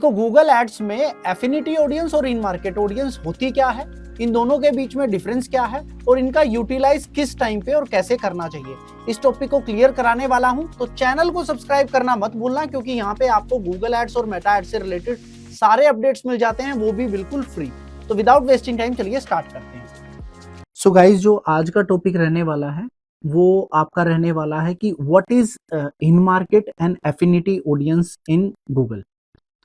देखो Google ads में affinity audience और इन मार्केट ऑडियंस होती क्या है, इन दोनों के बीच में डिफरेंस क्या है और इनका यूटिलाइज किस टाइम पे और कैसे करना चाहिए, इस टॉपिक को क्लियर कराने वाला हूं। तो चैनल को सब्सक्राइब करना मत भूलना, क्योंकि यहाँ पे आपको गूगल एड्स और मेटा एड्स से रिलेटेड सारे अपडेट्स मिल जाते हैं, वो भी बिल्कुल फ्री। तो विदाउट वेस्टिंग टाइम चलिए स्टार्ट करते हैं। सो गाइज, जो आज का टॉपिक रहने वाला है वो आपका रहने वाला है कि what is in market and affinity audience in Google.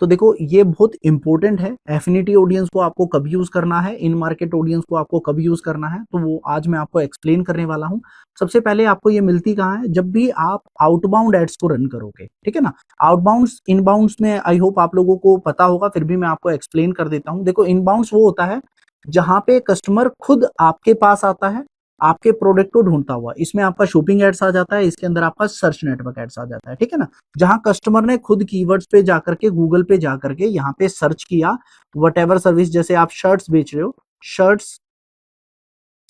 तो देखो ये बहुत इंपॉर्टेंट है। एफिनिटी ऑडियंस को आपको कब यूज करना है, इन मार्केट ऑडियंस को आपको कब यूज करना है, तो वो आज मैं आपको एक्सप्लेन करने वाला हूं। सबसे पहले आपको ये मिलती कहाँ है, जब भी आप आउटबाउंड एड्स को रन करोगे, ठीक है ना। आउटबाउंड्स इनबाउंड्स में आई होप आप लोगों को पता होगा, फिर भी मैं आपको एक्सप्लेन कर देता हूं। देखो इनबाउंड्स वो होता है जहां पे कस्टमर खुद आपके पास आता है आपके प्रोडक्ट को ढूंढता हुआ। इसमें आपका शॉपिंग एड्स आ जाता है, इसके अंदर आपका सर्च नेटवर्क एड्स आ जाता है, ठीक है ना। जहां कस्टमर ने खुद कीवर्ड्स पे जाकर के गूगल पे जाकर के यहाँ पे सर्च किया वट सर्विस, जैसे आप शर्ट्स बेच रहे हो, शर्ट्स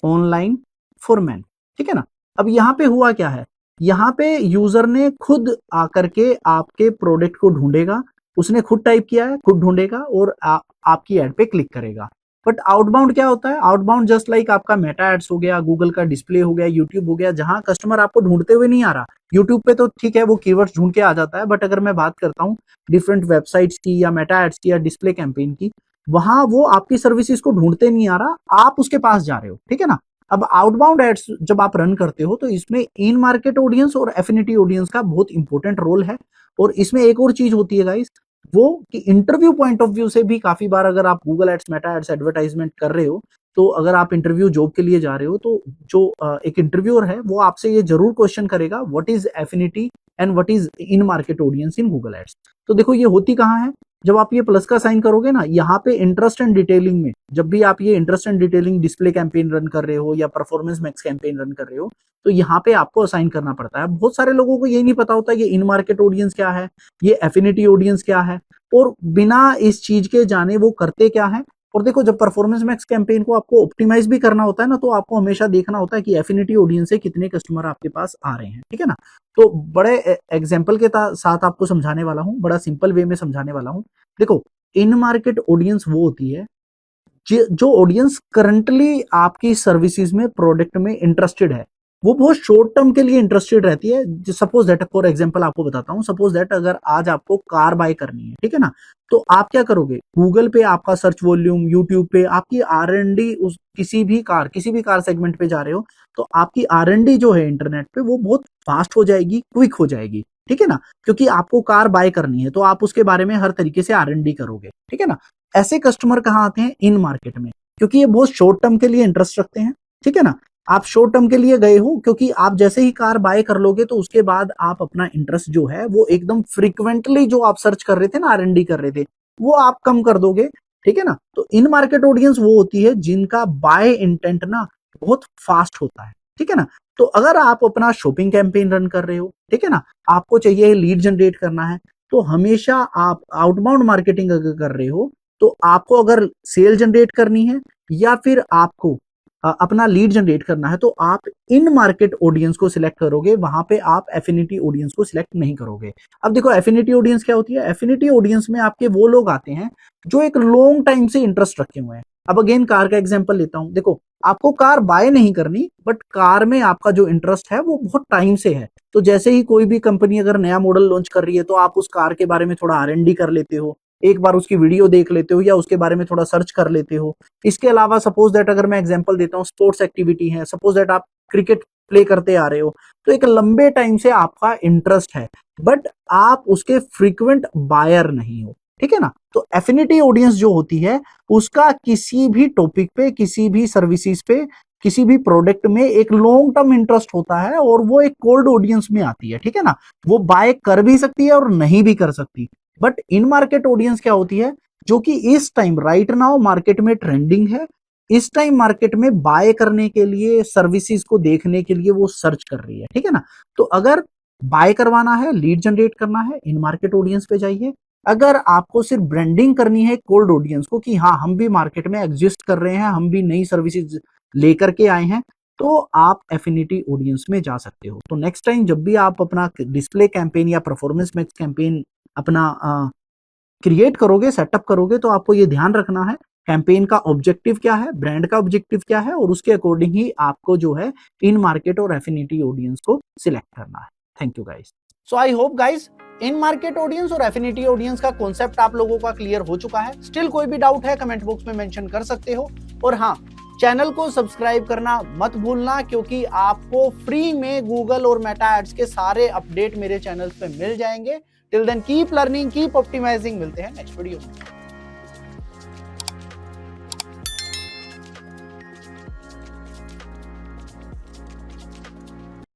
ऑनलाइन फॉर मैन, ठीक है ना। अब यहाँ पे हुआ क्या है, यहाँ पे यूजर ने खुद आकर के आपके प्रोडक्ट को ढूंढेगा, उसने खुद टाइप किया है, खुद ढूंढेगा और आपकी एड पे क्लिक करेगा। बट आउटबाउंड क्या होता है, आउटबाउंड जस्ट लाइक आपका मेटा एड्स हो गया, गूगल का डिस्प्ले हो गया, यूट्यूब हो गया, जहां कस्टमर आपको ढूंढते हुए नहीं आ रहा। यूट्यूब पे तो ठीक है वो कीवर्ड्स ढूंढ के आ जाता है, बट अगर मैं बात करता हूँ डिफरेंट वेबसाइट्स की या मेटा एड्स की या डिस्प्ले कैंपेन की, वहां वो आपकी सर्विसेज को ढूंढते नहीं आ रहा, आप उसके पास जा रहे हो, ठीक है ना। अब आउटबाउंड एड्स जब आप रन करते हो तो इसमें इन मार्केट ऑडियंस और एफिनिटी ऑडियंस का बहुत इंपॉर्टेंट रोल है। और इसमें एक और चीज होती है गाइस, वो कि इंटरव्यू पॉइंट ऑफ व्यू से भी काफी बार अगर आप Google ads Meta ads advertisement कर रहे हो, तो अगर आप इंटरव्यू जॉब के लिए जा रहे हो, तो जो एक इंटरव्यूअर है वो आपसे ये जरूर क्वेश्चन करेगा, what is affinity and what is in market audience in Google ads. तो देखो ये होती कहाँ है, जब आप ये प्लस का साइन करोगे ना, यहाँ पे इंटरेस्ट एंड डिटेलिंग में, जब भी आप ये interest and detailing display campaign run कर रहे हो या परफॉर्मेंस मैक्स कैंपेन रन कर रहे हो, तो यहाँ पे आपको असाइन करना पड़ता है। बहुत सारे लोगों को ये नहीं पता होता ये इन मार्केट ऑडियंस क्या है, ये एफिनिटी ऑडियंस क्या है, और बिना इस चीज के जाने वो करते क्या है। और देखो जब परफॉर्मेंस मैक्स कैंपेन को आपको ऑप्टिमाइज भी करना होता है ना, तो आपको हमेशा देखना होता है कि एफिनिटी ऑडियंस से कितने कस्टमर आपके पास आ रहे हैं, ठीक है ना। तो बड़े एग्जाम्पल के साथ आपको समझाने वाला हूं, बड़ा सिंपल वे में समझाने वाला हूं। देखो इन मार्केट ऑडियंस वो होती है जो ऑडियंस करंटली आपकी सर्विसेज में प्रोडक्ट में इंटरेस्टेड है, वो बहुत शॉर्ट टर्म के लिए इंटरेस्टेड रहती है। सपोज दैट, फॉर एग्जांपल आपको बताता हूं, सपोज दैट अगर आज आपको कार बाय करनी है, ठीक है ना, तो आप क्या करोगे, गूगल पे आपका सर्च वॉल्यूम, यूट्यूब पे आपकी R&D, उस किसी भी कार सेगमेंट पे जा रहे हो, तो आपकी R&D जो है इंटरनेट पे वो बहुत फास्ट हो जाएगी, क्विक हो जाएगी, ठीक है ना। क्योंकि आपको कार बाय करनी है तो आप उसके बारे में हर तरीके से R&D करोगे, ठीक है ना। ऐसे कस्टमर कहाँ आते हैं, इन मार्केट में, क्योंकि ये बहुत शॉर्ट टर्म के लिए इंटरेस्ट रखते हैं, ठीक है ना। आप शॉर्ट टर्म के लिए गए हो, क्योंकि आप जैसे ही कार बाय कर लोगे तो उसके बाद आप अपना इंटरेस्ट जो है वो एकदम फ्रीक्वेंटली जो आप सर्च कर रहे थे ना, R&D कर रहे थे, वो आप कम कर दोगे, ठीक है ना। तो इन मार्केट ऑडियंस वो होती है जिनका बाय इंटेंट ना बहुत फास्ट होता है, ठीक है ना। तो अगर आप अपना शॉपिंग कैंपेन रन कर रहे हो, ठीक है ना, आपको चाहिए लीड जनरेट करना है, तो हमेशा आप आउटबाउंड मार्केटिंग अगर कर रहे हो, तो आपको अगर सेल जनरेट करनी है या फिर आपको अपना लीड जनरेट करना है, तो आप इन मार्केट ऑडियंस को सिलेक्ट करोगे, वहां पे आप एफिनिटी ऑडियंस को सिलेक्ट नहीं करोगे। अब देखो एफिनिटी ऑडियंस क्या होती है, एफिनिटी ऑडियंस में आपके वो लोग आते हैं जो एक लॉन्ग टाइम से इंटरेस्ट रखे हुए हैं। अब अगेन कार का एग्जांपल लेता हूं, देखो आपको कार बाय नहीं करनी, बट कार में आपका जो इंटरेस्ट है वो बहुत टाइम से है। तो जैसे ही कोई भी कंपनी अगर नया मॉडल लॉन्च कर रही है, तो आप उस कार के बारे में थोड़ा R&D कर लेते हो, एक बार उसकी वीडियो देख लेते हो या उसके बारे में थोड़ा सर्च कर लेते हो। इसके अलावा सपोज दैट अगर मैं एग्जांपल देता हूँ, स्पोर्ट्स एक्टिविटी है, सपोज दैट आप क्रिकेट प्ले करते आ रहे हो, तो एक लंबे टाइम से आपका इंटरेस्ट है, बट आप उसके फ्रीक्वेंट बायर नहीं हो, ठीक है ना। तो एफिनिटी ऑडियंस जो होती है उसका किसी भी टॉपिक पे, किसी भी सर्विसेज पे, किसी भी प्रोडक्ट में एक लॉन्ग टर्म इंटरेस्ट होता है, और वो एक कोल्ड ऑडियंस में आती है, ठीक है ना। वो बाय कर भी सकती है और नहीं भी कर सकती। बट इन मार्केट ऑडियंस क्या होती है, जो कि इस टाइम राइट नाउ मार्केट में ट्रेंडिंग है, इस टाइम मार्केट में बाय करने के लिए, सर्विसेज को देखने के लिए वो सर्च कर रही है, ठीक है ना। तो अगर बाय करवाना है, लीड जनरेट करना है, इन मार्केट ऑडियंस पे जाइए। अगर आपको सिर्फ ब्रांडिंग करनी है कोल्ड ऑडियंस को कि हाँ हम भी मार्केट में एग्जिस्ट कर रहे हैं, हम भी नई सर्विसेज लेकर के आए हैं, तो आप एफिनिटी ऑडियंस में जा सकते हो। तो नेक्स्ट टाइम जब भी आप अपना डिस्प्ले कैंपेन या परफॉर्मेंस मैक्स कैंपेन अपना क्रिएट करोगे, सेटअप करोगे, तो आपको ये ध्यान रखना है कैंपेन का ऑब्जेक्टिव क्या है, ब्रांड का ऑब्जेक्टिव क्या है, और उसके अकॉर्डिंग ही आपको जो है इन मार्केट और एफिनिटी ऑडियंस को सिलेक्ट करना है। Thank you guys. So I hope guys in market audience और एफिनिटी ऑडियंस का कॉन्सेप्ट आप लोगों का क्लियर हो चुका है। स्टिल कोई भी डाउट है कमेंट बॉक्स में मेंशन कर सकते हो। और हाँ, चैनल को सब्सक्राइब करना मत भूलना, क्योंकि आपको फ्री में गूगल और मेटा एड्स के सारे अपडेट मेरे चैनल पे मिल जाएंगे। Till then keep learning, keep optimising. मिलते हैं नेक्स्ट वीडियो में।